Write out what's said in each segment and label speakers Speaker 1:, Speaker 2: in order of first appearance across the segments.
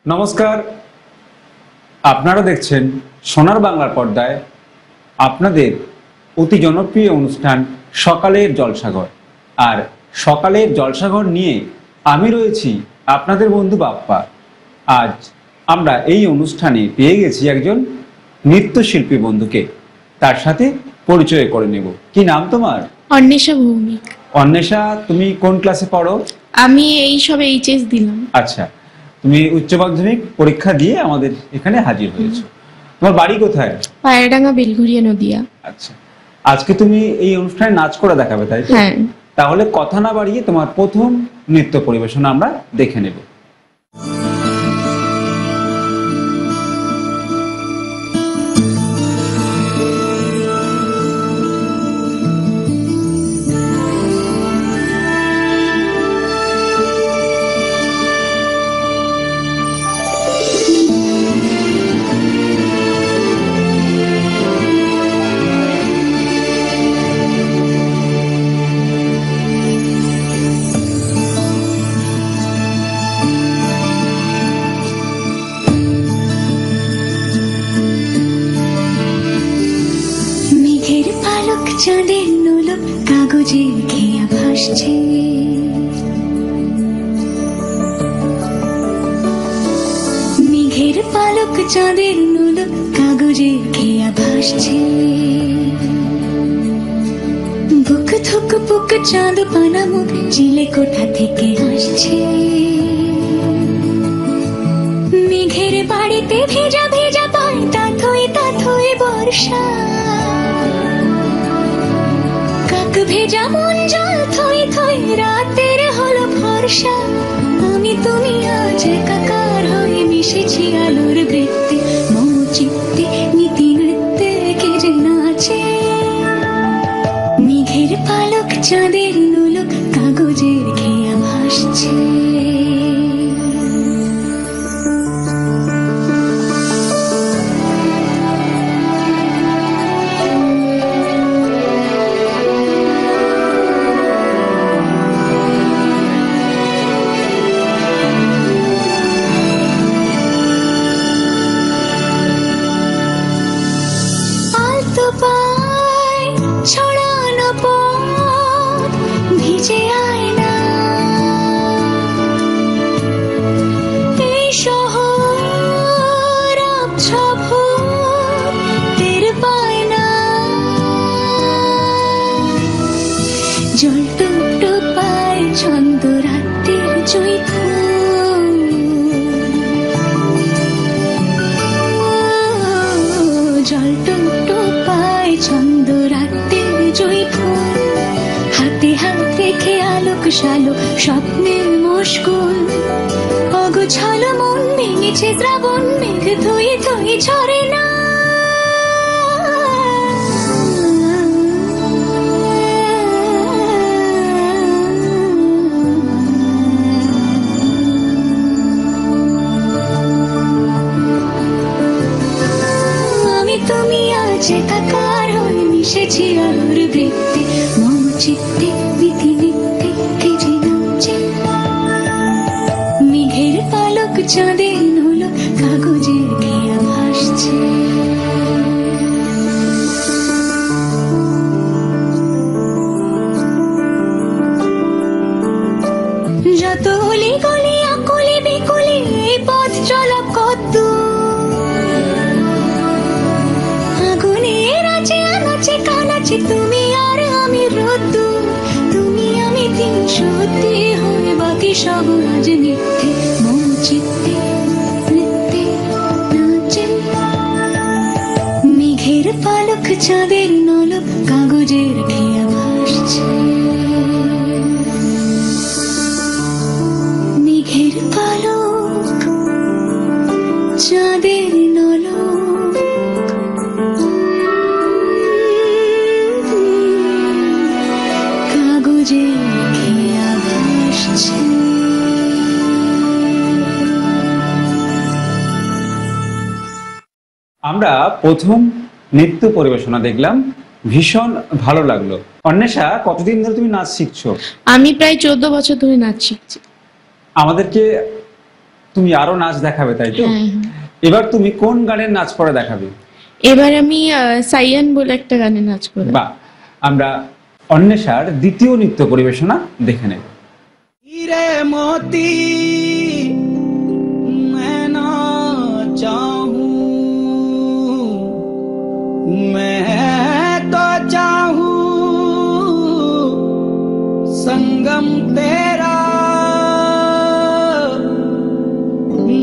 Speaker 1: নমস্কার, আপনারা দেখছেন সোনার বাংলার পর্দায় আপনাদের অতি জনপ্রিয় অনুষ্ঠান সকালের জলসাঘর। আর সকালের জলসাঘর নিয়ে আমি রয়েছি আপনাদের বন্ধু বাপ্পা। আজ আমরা এই অনুষ্ঠানে পেয়ে গেছি একজন নৃত্যশিল্পী বন্ধুকে, তার সাথে পরিচয় করে নেব। কি নাম তোমার?
Speaker 2: অন্বেষা ভৌমিক।
Speaker 1: অন্বেষা, তুমি কোন ক্লাসে পড়ো?
Speaker 2: আমি এই সবে এইচএস দিলাম।
Speaker 1: আচ্ছা, তুমি উচ্চ মাধ্যমিক পরীক্ষা দিয়ে আমাদের এখানে হাজির হয়েছো। তোমার বাড়ি কোথায়?
Speaker 2: পায়রাডাঙ্গা, বেলঘরিয়া, নদিয়া।
Speaker 1: আচ্ছা, আজকে তুমি এই অনুষ্ঠানে নাচ করে দেখাবে, তাই তো?
Speaker 2: হ্যাঁ।
Speaker 1: তাহলে কথা না বাড়িয়ে তোমার প্রথম নৃত্য পরিবেশন আমরা দেখে নেব।
Speaker 3: চাঁদের নোলক কাগজের খেয়া ভাসছে, মেঘের পালক চাঁদের নোলক কাগজের খেয়া ভাসছে, বুক থুক বুক চাঁদ পানা মুখ চিলে কোথা থেকে আসছে, মেঘের বাড়িতে ভেজা ভেজা পায় তাথই বর্ষা, ভেজা মন জল থই থই রাতের হলো ভরসা, আমি তুমি আজ একাকার হয়ে মিশেছি আলোর বৃত্তে, মম চিত্তে নীতি নৃত্যে কে যে নাচে, মেঘের পালক চাঁদের নোলক কাগজের খেয়া ভাসছে। ছড়ানো পথ ভিজে আয়না, এই শহর টের পায় না, জল টুকটো পায় ছন্দ রাতের জৈথুন, জল টুকটো পায় ছন্দ রাতের জৈথুন, হাতে হাত রেখে আলোক শালো স্বপ্নের মুশকুল, অগোছালো মন ভেঙেছে শ্রাবণ মেঘ ধুয়ে ধুয়ে ঝরে না, আমি তুমি আজ একাকার হয়ে মিশেছি আলোর বৃত্তে, মম চিত্তে নীতি নৃত্যে কে যে নাচে, মেঘের পালক চাঁদের নোলক কাগজের খেয়া ভাসছে। যত অলি গলি আকলি বিকলি এই পথ চলা কত, আগুনের আছে আনাচে কানাচে তুমি আর আমি রোদ্দু, তুমি আমি তিন সত্যি হয়ে বাকি সব আজ মিথ্যে, মম চিত্তে নৃত্যে নাচে, মেঘের পালক চাঁদের নলক কাগজের খেয়া ভাসছে, মেঘের পালক চাঁদের নলক কাগজের খেয়া ভাসছে।
Speaker 1: আমরা প্রথম নৃত্য পরিবেশনা দেখলাম, ভীষণ ভালো লাগলো। অন্বেষা, কতদিন ধরে তুমি নাচ শিখছো?
Speaker 2: আমি প্রায় 14 বছর ধরে নাচ শিখছি।
Speaker 1: আমাদেরকে তুমি আরো নাচ দেখাবে, তাই তো?
Speaker 2: হ্যাঁ,
Speaker 1: এবার তুমি কোন গানের নাচ করে দেখাবে?
Speaker 2: এবার আমি সাইয়ান বলে একটা গানে নাচ করব।
Speaker 1: বা আমরা অন্বেষার দ্বিতীয় নৃত্য পরিবেশনা দেখে নেব।
Speaker 4: हीरे मोती मैं ना चाहूं, मैं तो चाहूं संगम तेरा,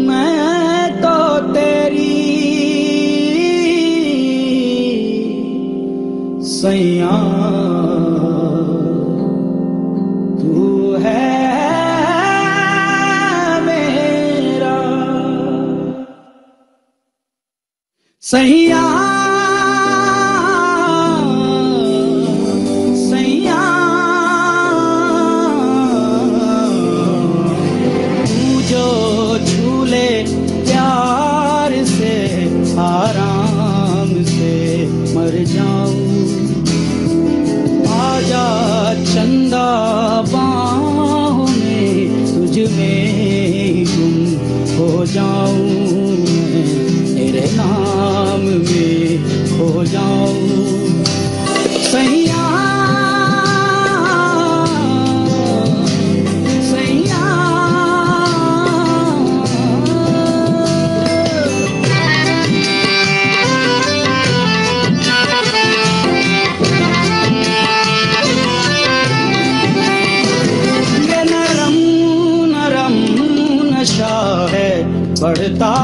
Speaker 4: मैं तो तेरी सैया तू है मेरा सैया सैया तू जो झूले प्यार से आराम से मर जाऊं, आजा चंदा बाहों में तुझ में गुम हो जाऊं, मैं तेरे नाम में खो जाऊं सैया सैया। ये नरम नरम नशा है बढ़ता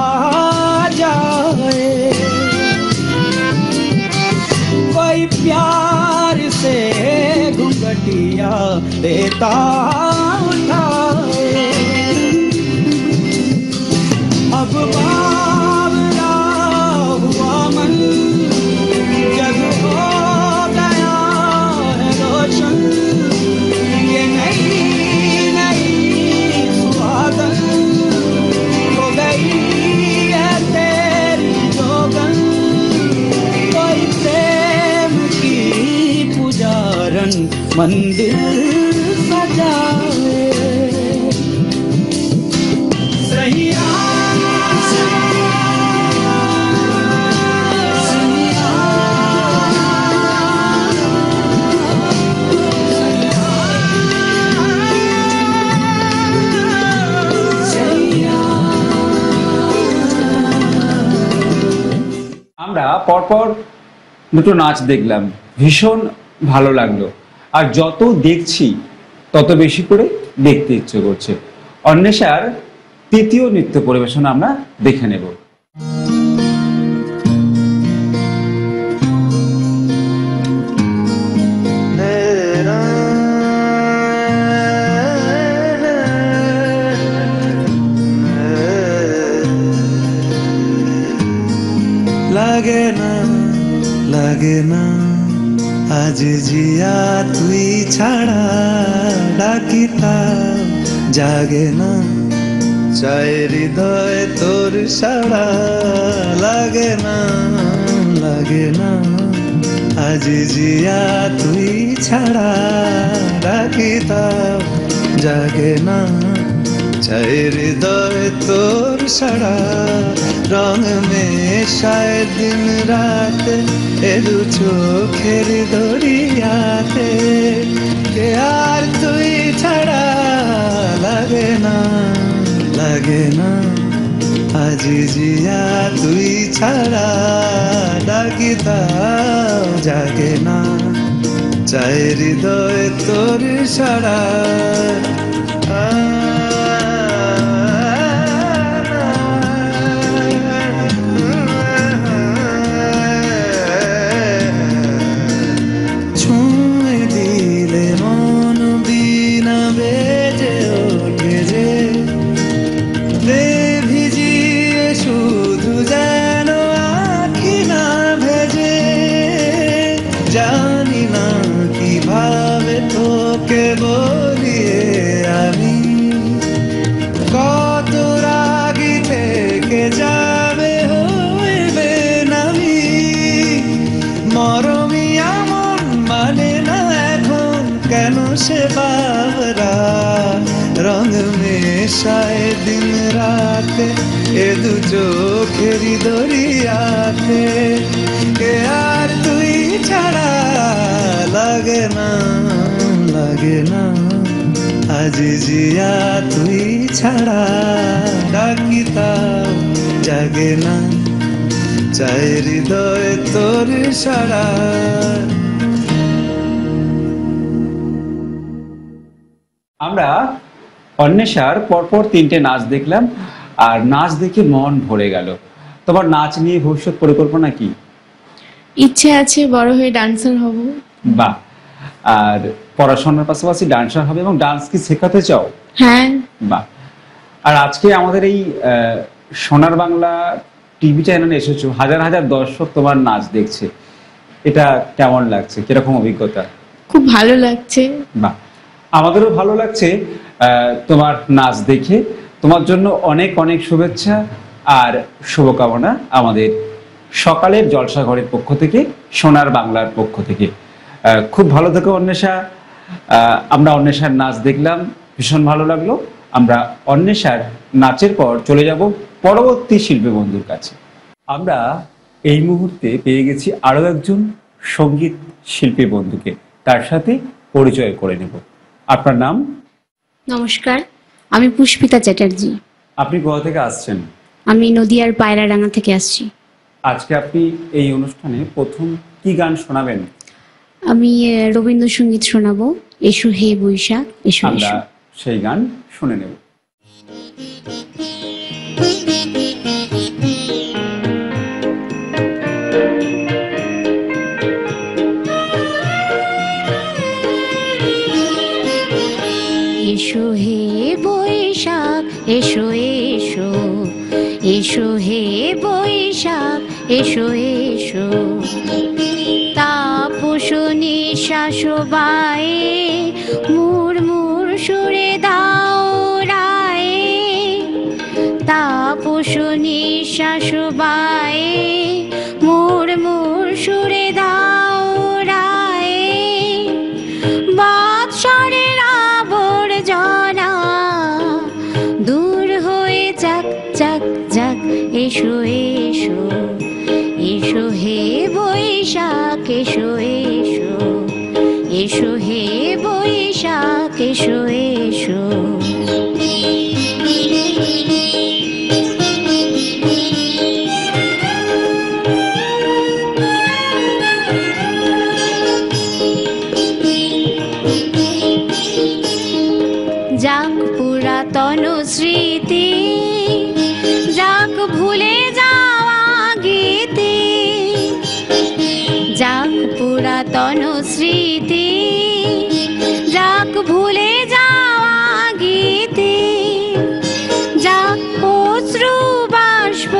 Speaker 4: जाए, कोई प्यार से घुंघटिया देता उठाए, अब बावरा हुआ मन जग हो गया है रोशन, ये नई नई सुहागन हो गई है तेरी जोगन, कोई प्रेम की पुजारन मंदिर सजाए सैया
Speaker 1: আমরা পরপর দুটো নাচ দেখলাম, ভীষণ ভালো লাগলো। আর যত দেখছি তত বেশি করে দেখতে ইচ্ছে করছে। অন্বেষার তৃতীয় নৃত্য পরিবেশনা আমরা দেখে নেব।
Speaker 5: লাগে না লাগে না আজ জিয়া তুই ছাড়া ডাকিতা জাগে না, চাই হৃদয় তোর সাড়া লাগে না লাগে না আজ জিয়া তুই ছাড়া ডাকিতা জাগে না, চাই হৃদয় তোর সাড়া রং মেশায় দিন রাত এ দু চোখের দরিয়াতে, কে আর তুই ছাড়া লাগে না লাগে না আজ জিয়া তুই ছাড়া ডাকিতা জাগে না, চাই হৃদয় তোর সাড়া। জানি না কিভাবে তোকে বলিয়ে আমি চোখেরই দরিয়াতে কে আর তুই ছাড়া লাগে না লাগে না আজ জিয়া তুই ছাড়া ডাকিতাম জাগে না চাই হৃদয় তোর সারা।
Speaker 1: আমরা অন্বেষার পরপর 3টে নাচ দেখলাম, আর নাচ দেখে মন ভরে গেল। তোমার নাচ নিয়ে ভবিষ্যৎ পরিকল্পনা কি?
Speaker 2: ইচ্ছে আছে বড় হয়ে ডান্সার হব।
Speaker 1: বাহ, আর পড়াশোনার পাশাপাশি ডান্সার হবে এবং ডান্স কি শেখাতে চাও?
Speaker 2: হ্যাঁ।
Speaker 1: বাহ। আর আজকে আমাদের এই সোনার বাংলা টিভি চ্যানেলে এসেছো, হাজার হাজার দর্শক তোমার নাচ দেখছে, এটা কেমন লাগছে, কিরকম অভিজ্ঞতা?
Speaker 2: খুব ভালো লাগছে।
Speaker 1: বাহ, আমাদেরও ভালো লাগছে তোমার নাচ দেখে। তোমার জন্য অনেক অনেক শুভেচ্ছা আর শুভকামনা আমাদের সকালের জলসাঘরের পক্ষ থেকে, সোনার বাংলার পক্ষ থেকে। খুব ভালো থেকো অন্বেষা। আমরা অন্বেষার নাচ দেখলাম, ভীষণ ভালো লাগলো। আমরা অন্বেষার নাচের পর চলে যাব পরবর্তী শিল্পী বন্ধুর কাছে। আমরা এই মুহূর্তে পেয়ে গেছি আরও একজন সঙ্গীত শিল্পী বন্ধুকে, তার সাথে পরিচয় করে নেব। আপনার নাম?
Speaker 6: নমস্কার, আমি পুষ্পিতা চ্যাটার্জি।
Speaker 1: আপনি কোথা থেকে আসছেন?
Speaker 6: আমি নদিয়ার পায়রাডাঙ্গা থেকে আসছি।
Speaker 1: আজকে আপনি এই অনুষ্ঠানে প্রথম কি গান শোনাবেন?
Speaker 6: আমি রবীন্দ্রসঙ্গীত শোনাবো, এসো হে বৈশাখ এসো
Speaker 1: আমরা
Speaker 6: এসো।
Speaker 1: সেই গান শুনে নেব।
Speaker 6: এসো হে বৈশাখ এসো এসো, এসো হে বৈশাখ এসো এসো। তাপস নিঃশ্বাস বায়ে মুরমুর সুরে দাও রায়ে। তাপস নিঃশ্বাস বায়ে মুরমুর সুরে দাও রায়ে। বাৎসরের আবর্জনা দূর হয়ে যাক যাক যাক, এসো এসো, এসো হে বৈশাখ এসো এসো, এসো হে বৈশাখ এসো এসো। যাক পুরাতন স্মৃতি, যাক ভুলে যাওয়া গীতি। যাক পুরাতন স্মৃতি, যাক ভুলে যাওয়া গীতি। যাক অশ্রু বাষ্প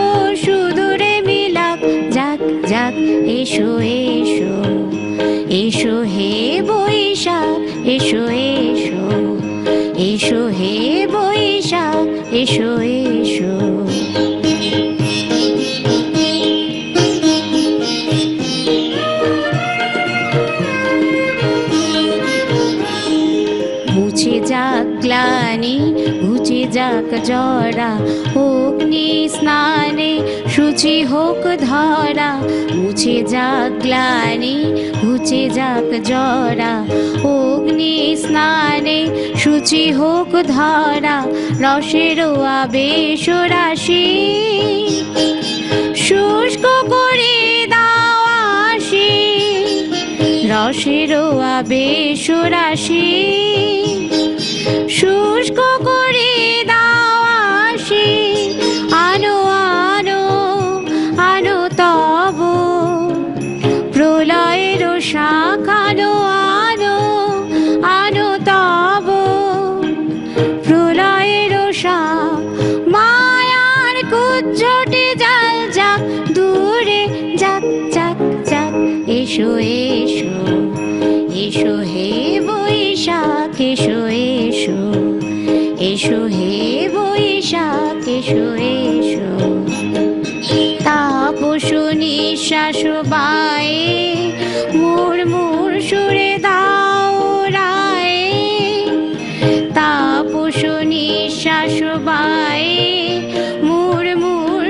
Speaker 6: সুদূরে মিলাক, যাক যাক এসো এসো, এসো হে বৈশাখ এসো এসো, এসো হে বৈশাখ এসো এসো। মুছে যাক গ্লানি ঘুচে যাক জরা, অগ্নি স্নানে শুচি হোক ধরা। মুছে যাক গ্লানি ঘুচে যাক জরা, অগ্নি স্নানে শুচি হোক ধরা। রসের আবেশ রাশি শুষ্ক করে দাও আসি। রসের আবেশ রাশি শুষ্ক করে দাও আসি। আনো আনো আনো তব প্রলয়ের শাখ, আনো আনো আনো তব প্রলয়ের শাখ। মায়ার কুজ্জটে জাল যাক দূরে, যাক যাক যাক এসো এসো, এসো হে বৈশাখ এসো এসো, এসো হে বৈশাখ এসো এসো। তাপস নিঃশ্বাস বায়ে মুরমুর সুরে দাও রায়ে। তাপস নিঃশ্বাস বায়ে মুরমুর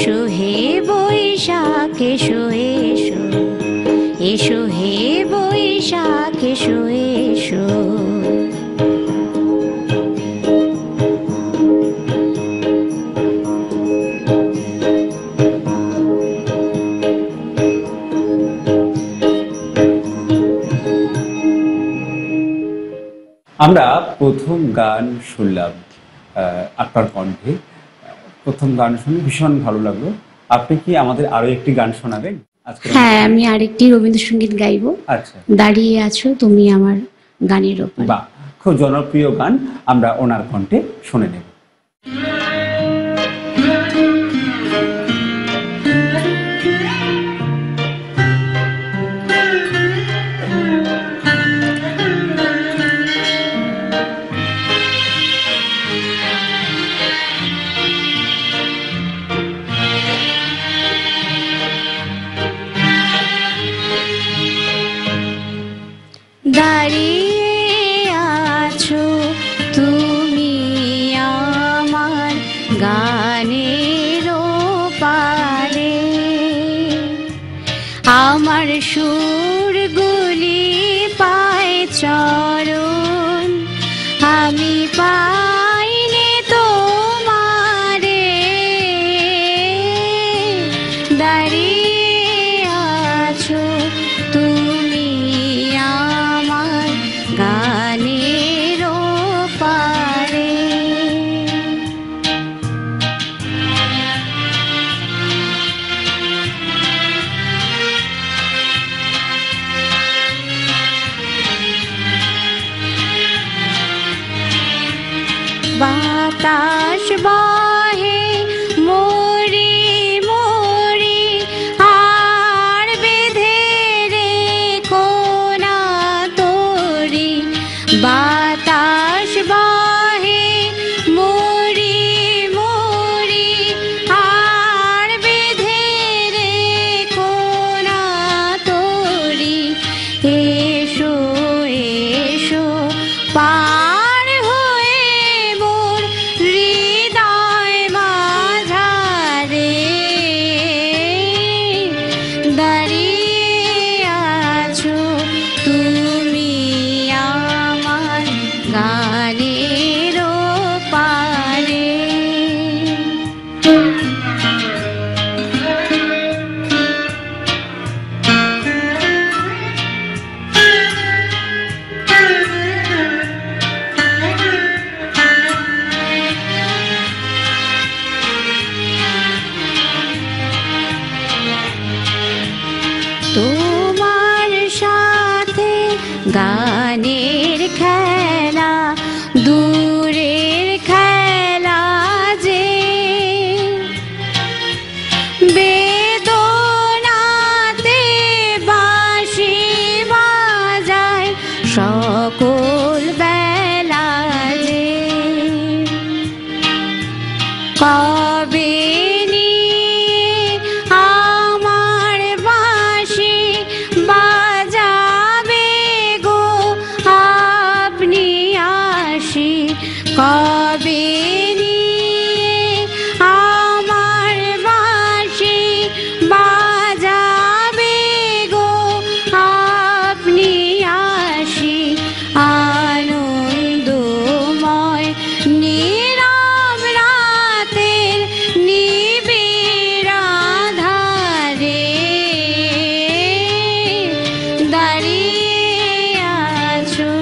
Speaker 6: এসো হে বৈশাখ এসো এসো, এসো হে বৈশাখ এসো এসো।
Speaker 1: আমরা প্রথম গান শুনলাম আপনার কণ্ঠে। প্রথম গান শুনে ভীষণ ভালো লাগলো। আপনি কি আমাদের আরো একটি গান শোনাবেন আজকে?
Speaker 6: হ্যাঁ, আমি আরেকটি রবীন্দ্রসঙ্গীত গাইবো,
Speaker 1: আচ্ছা,
Speaker 6: দাঁড়িয়ে আছো তুমি আমার গানের ওপর।
Speaker 1: বাহ, খুব জনপ্রিয় গান, আমরা ওনার কণ্ঠে শুনে নেব।
Speaker 6: দাঁড়িয়ে আছো তুমি আমার গানের পারে, আমার সুরগুলি পায় চরণ, আমি পাইনি তোমারে। দাঁড়িয়ে আছো তুমি আমার গানের পারে। বাতাস বহে মরি মরি, আর বেঁধে রে কোনা তোরি। বাতাস বহে মরি মরি, আর বেঁধে রে কোনা তোরি। এসো এসো পার হয়ে মোর হৃদয় মাঝারে, দাঁড়িয়ে আছো তুমি আমার গানের পারে। তোমার সাথে গানের খেলা দূরের খেলা যে, বেদনাতে বাঁশি বাজায় সকল বেলা যে। কবে নিয়ে আমার বাঁশি বাজাবে গো আপনি আসি, কবে নিয়ে আমার বাঁশি বাজাবে গো আপনি আসি। আনন্দময় নীরব রাতের নিবিড় আঁধারে, দাঁড়িয়ে আছো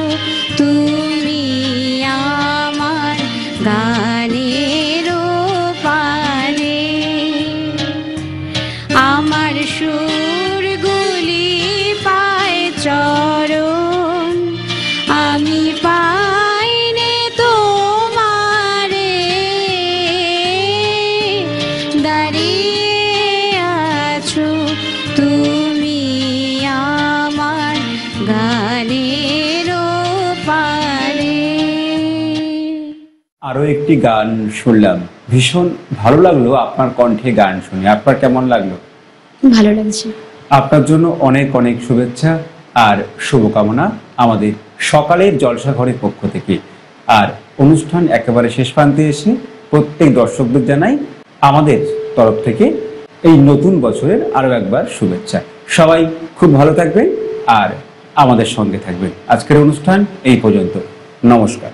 Speaker 6: তুমি আমার গানের পারে। আমার সুরগুলি পায় চরণ, আমি পাইনি তোমারে। দাঁড়িয়ে আছো তুমি আমার গানের পারে।
Speaker 1: আরো একটি গান শুনলাম, ভীষণ ভালো লাগলো আপনার কণ্ঠে গান শুনে। আপনার কেমন লাগলো?
Speaker 6: ভালো লাগছে।
Speaker 1: আপনার জন্য অনেক অনেক শুভেচ্ছা আর শুভকামনা আমাদের সকালের জলসাঘরের পক্ষ থেকে। আর অনুষ্ঠান একেবারে শেষ প্রান্তে এসে প্রত্যেক দর্শকদের জানাই আমাদের তরফ থেকে এই নতুন বছরের আরো একবার শুভেচ্ছা। সবাই খুব ভালো থাকবেন আর আমাদের সঙ্গে থাকবেন। আজকের অনুষ্ঠান এই পর্যন্ত। নমস্কার।